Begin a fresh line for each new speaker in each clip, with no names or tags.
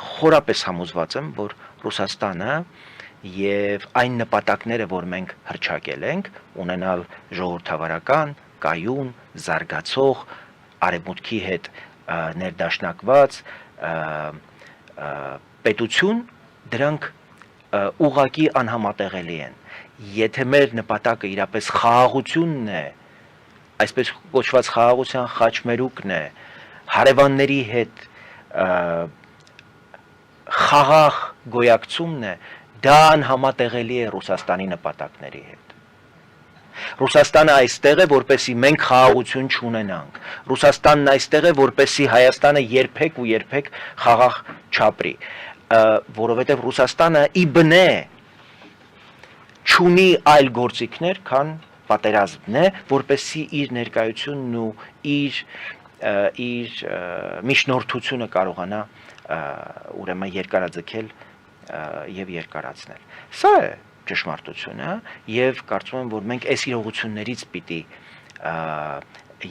խորապես համոզված եմ, որ Ռուսաստանը եւ այն նպատակները, որ մենք հռչակել ենք, ունենալ ժողովրդավարական, կայուն, զարգացող, արևմուտքի հետ ներդաշնակված պետություն, դրանք ուղղակի անհամատեղելի են։ Եթե մեր նպատակը իրապես խաղաղությունն է, այսպես կոչված խաղաղության խաչմերուկն է, հարևանների հետ խաղաղ գոյակցումն է, դա անհամատեղելի է Ռուսաստանի նպատակների հետ։ Ռուսաստանը այստեղ է, որպեսզի մենք խաղաղություն չունենանք։ Ռուսաստանն այստեղ է, որպեսզի Հայաստանը երբեք ու երբեք խաղաղ չապրի, որովհետև Ռուսաստանը ի բնե չունի այլ գործիքներ, քան պատերազմն է, որպեսզի իր ներկայությունն ու իր միջնորդությունը կարողանա ուրեմն երկարաձգել եւ երկարացնել։ Սա է ճշմարտությունը եւ կարծում եմ, որ մենք այս իրողություններից պիտի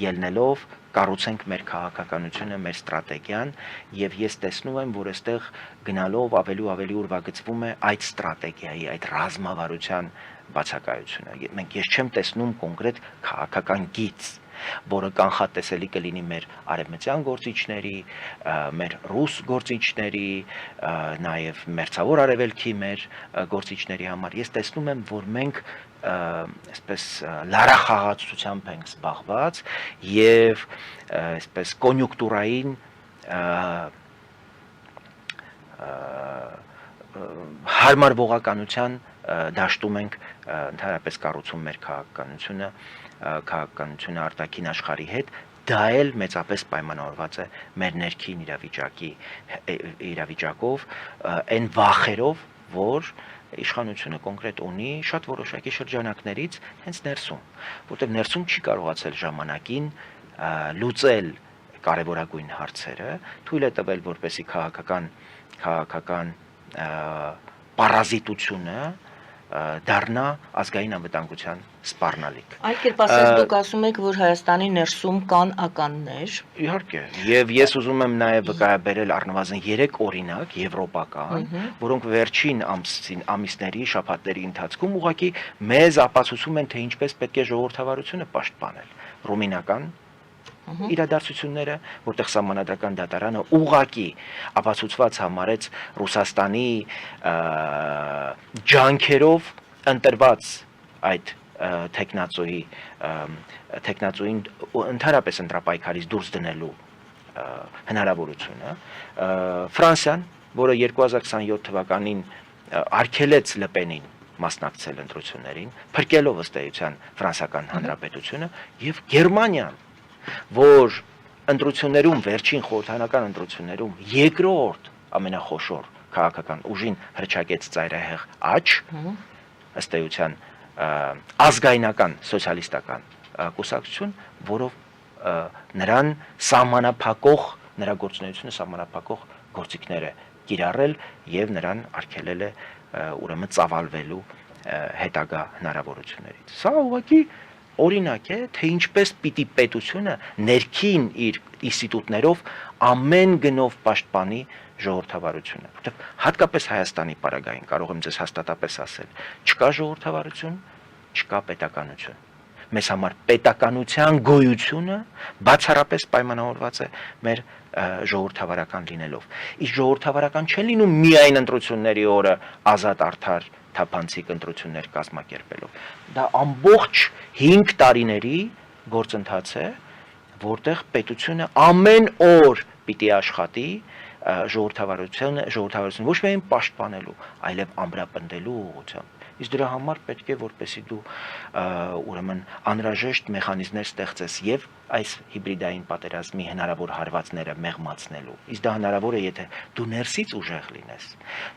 ելնելով կառուցենք մեր քաղաքականությունը, մեր ստրատեգիան եւ ես տեսնում եմ, որ այստեղ գնալով ավելի ուրվագծվում է այդ ստրատեգիայի, այդ ռազմավարության բացակայությունը։ Ես չեմ տեսնում կոնկրետ քաղաքական գիծ, որը կանխատեսելի կլինի մեր արևմտյան գործիչների, մեր ռուս գործիչների, նաև մերձավոր արևելքի մեր գործիչների համար։ Ես տեսնում եմ, որ մենք այսպես լարախաղացությամբ ենք զբաղված եւ այսպես կոնյունկտուրային հարմարվողականության դաշտում ենք ընդհանրապես կառուցում մեր քաղաքականությունը արտաքին աշխարհի հետ, դա էլ մեծապես պայմանավորված է մեր ներքին իրավիճակով, այն վախերով, որ իշխանությունը կոնկրետ ունի շատ որոշակի շրջանակներից հենց ներսում, որտեղ ներսում չի կարողացել ժամանակին լուծել կարևորագույն հարցերը, թույլ է տվել, որպեսզի քաղաքական պարազիտությունը դառնա ազգային անվտանգության սպառնալիք։
Այլ կերպ ասած դուք ասում եք, որ Հայաստանի ներսում կան ականներ։
Իհարկե, եւ ես ուզում եմ նաեւ վկայաբերել առնվազն 3 օրինակ եվրոպական, որոնք վերջին ամիսների, շաբաթների ընթացքում ուղղակի մեզ ապացուցում են, թե ինչպես պետք է ժողովրդավարությունը պաշտպանել։ Ռումինական իրադարձությունները, որտեղ սահմանադրական դատարանը ուղղակի ապացուցված համարեց Ռուսաստանի ջանքերով ընտրված այդ տեխնացուին ընդհանրապես ընտրապայքարից դուրս դնելու հնարավորությունը, Ֆրանսիան, որը 2027 թվականին արգելեց Լպենին մասնակցել ընտրություններին, փրկելով ըստ էության ֆրանսիական հանրապետությունը, եւ Գերմանիան, որ ընտրություններում վերջին խորհրդարանական ընտրություններում երկրորդ ամենախոշոր քաղաքական ուժին հրճակեց ծայրահեղ աճ, ըստ էության ազգայնական սոցիալիստական կուսակցություն, որով նրան սահմանափակող, նրա գործունեությունը սահմանափակող գործիքներ է կիրառել եւ նրան արգելել է ուրեմն ծավալվելու հետագա հնարավորություններից։ Սա ուղղակի օրինակ է, թե ինչպես պիտի պետությունը ներքին իր ինստիտուտներով ամեն գնով պաշտպանի ժողովրդավարությունը, որտեղ հատկապես Հայաստանի պարագային կարող եմ ձեզ հաստատապես ասել, չկա ժողովրդավարություն, չկա պետականություն։ Մեզ համար պետականության գոյությունը բացառապես պայմանավորված է մեր ժողովրդավարական լինելով։ Իսկ ժողովրդավարական չեն լինում միայն ընտրությունների օրը ազատ արդար թափանցիկ ընտրություններ կազմակերպելով։ Դա ամբողջ 5 տարիների գործընթաց է, որտեղ պետությունը ամեն օր պիտի աշխատի ժողովրդավարությունը ոչ միայն պաշտպանելու, այլև ամրապնդելու ուղղությամբ։ Իսկ դրա համար պետք է, որպեսզի դու ուրեմն անհրաժեշտ մեխանիզմներ ստեղծես եւ այս հիբրիդային պատերազմի հնարավոր հարվածները մեղմացնելու։ Իսկ դա հնարավոր է, եթե դու ներսից ուժեղ լինես։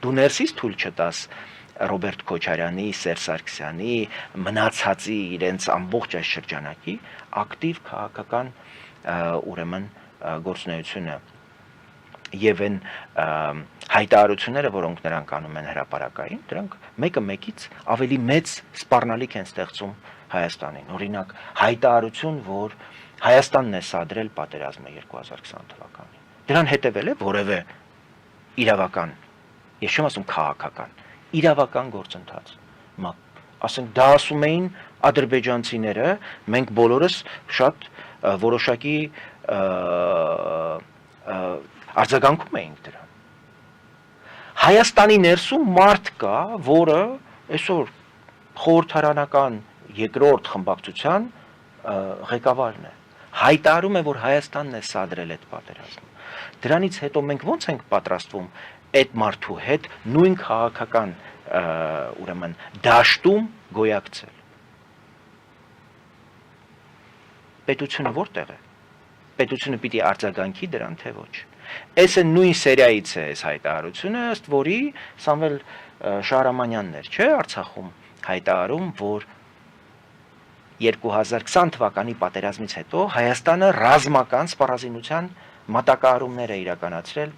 Դու ներսից թույլ չտաս Ռոբերտ Քոչարյանի, Սերժ Սարգսյանի, մնացածի իրենց ամբողջ այս շրջանակի ակտիվ քաղաքական ուրեմն գործունեությունը եւ այն հայտարարությունները, որոնք նրանք անում են հրապարակային, դրանք մեկը մեկից ավելի մեծ սպառնալիք են ստեղծում Հայաստանին։ Օրինակ, հայտարարություն, որ Հայաստանն է սադրել պատերազմը 2020 թվականին։ Դրան հետևել է որևէ իրավական, ես չեմ ասում քաղաքական, իրավական գործընթաց։ Ասենք դա ասում էին ադրբեջանցիները, մենք բոլորս շատ որոշակի արձագանքում էինք դրան։ Հայաստանի ներսում մարդ կա, որը այսօր խորհրդարանական երկրորդ խմբակցության ղեկավարն է, հայտարարում է, որ Հայաստանն է սադրել այդ պատերազմը։ Դրանից հետո մենք ո՞նց ենք պատրաստվում այդ մարդու հետ նույն քաղաքական ուրեմն դաշտում գոյակցել։ Պետությունը որտեղ է։ Պետությունը պիտի արձագանքի դրան, թե ոչ։ Այս է նույն սերիայից է այս հայտարարությունը, ըստ որի Սամվել Շահրամանյանն էր, չէ, Արցախում հայտարարում, որ 2020 թվականի պատերազմից հետո Հայաստանը ռազմական սպառազինության մատակարարումներ է իրականացրել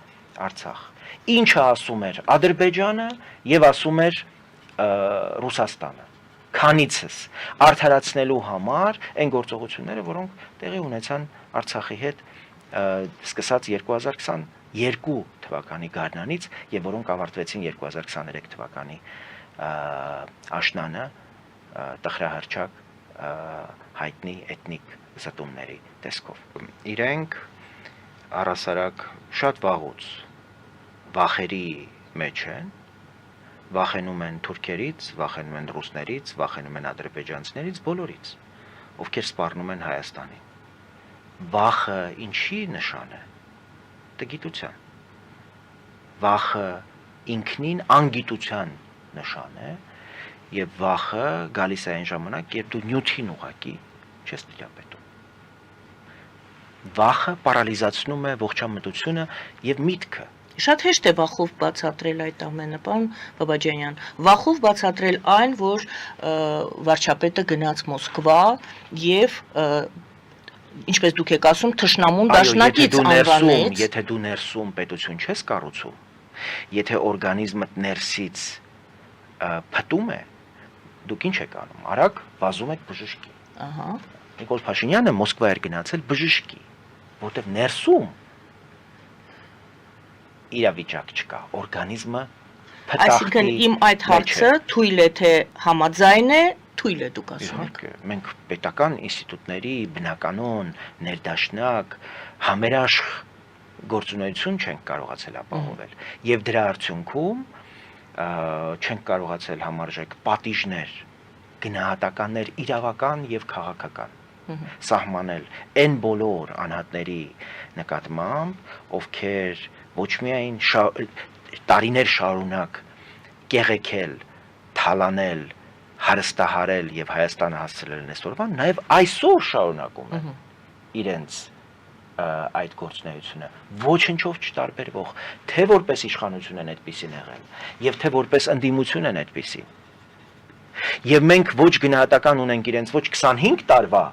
Արցախ։ Ինչը ասում էր Ադրբեջանը եւ ասում էր Ռուսաստանը։ Քանիցս արդարացնելու համար այն գործողությունները, որոնք տեղի ունեցան Արցախի հետ սկսած 2022 թվականի գարնանից եւ որոնք ավարտվեցին 2023 թվականի աշնանը տխրահարճակ հայտնի էթնիկ զտումների տեսքով։ Իրենք առասարակ շատ վաղուց վախերի մեջ են, վախենում են թուրքերից, վախենում են ռուսներից, վախենում են ադրբեջանցիներից, բոլորից, ովքեր սպառնում են Հայաստանին։ Վախը ինչի նշան է։ Դա գիտության։ Վախը ինքնին անգիտության նշան է, եւ վախը գալիս է այն ժամանակ, երբ դու նյութին ուղակի չես տիրապետում։ Վախը պարալիզացնում է ողջամտությունը եւ միտքը։
Շատ հեշտ է վախով բացատրել այդ ամենը, պարոն Բաբաջանյան։ Վախով բացատրել այն, որ վարչապետը գնաց Մոսկվա եւ ինչպես դուք եք ասում, թշնամուն դաշնակից անվանեց։
Եթե դու ներսում պետություն չես կառուցում, եթե օրգանիզմդ ներսից փտում է, դուք ինչ եք անում։ Արագ վազում եք բժշկի։
Ահա։
Նիկոլ Փաշինյանը Մոսկվա էր գնացել բժշկի, որտեղ ներսում իրավիճակ չկա, օրգանիզմը փտախտի։
Այսինքն իմ այդ հարցը թույլ է թե համաձայն է, թույլ է դուք ասում եք։
Մենք պետական ինստիտուտների բնականոն, ներդաշնակ, համերաշխ գործունեություն չենք կարողացել ապահովել եւ դրա արդյունքում չենք կարողացել համարժեք պատիժներ, գնահատականներ իրավական եւ քաղաքական սահմանել այն բոլոր անհատների նկատմամբ, ովքեր ոչ միայն տարիներ շարունակ կեղեքել, թալանել, հարստահարել եւ Հայաստանը հասցրել են այսօրվան, նաեւ այսօր շարունակում են իրենց այդ գործունեությունը ոչնչով չտարբերվող, թե որպես իշխանություն են այդպիսին եղել, եւ թե որպես ընդդիմություն են այդպիսին։ Եվ մենք ոչ գնահատական ունենք իրենց ոչ 25 տարվա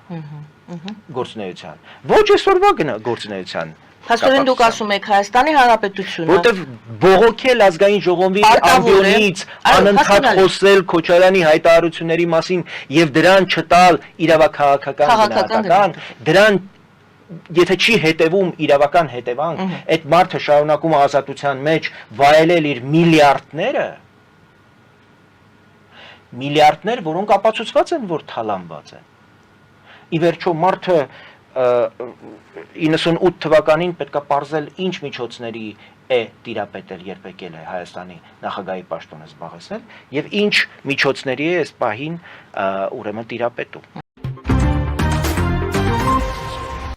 գործունեության, ոչ այսօրվա գործունեության։
Փաստորեն դուք ասում եք Հայաստանի Հանրապետությունը,
որտեղ բողոքել ազգային ժողովի ամբիոնից, անընդհատ խոսել Քոչարյանի հայտարարությունների մասին եւ դրան չտալ իրավաքաղաքական գնահատական, դրան եթե չի հետևում իրավական հետևանք, այդ մարդը շարունակում է ազատության մեջ վայելել իր միլիարդներ, որոնք ապացուցված են, որ թալանված են։ Ի վերջո մարդը 98 թվականին պետք է պարզել ինչ միջոցների է տիրապետել, երբ եկել է Հայաստանի նախագահի պաշտոնը զբաղեցնել, եւ ինչ միջոցների է այս պահին ուրեմն տիրապետում։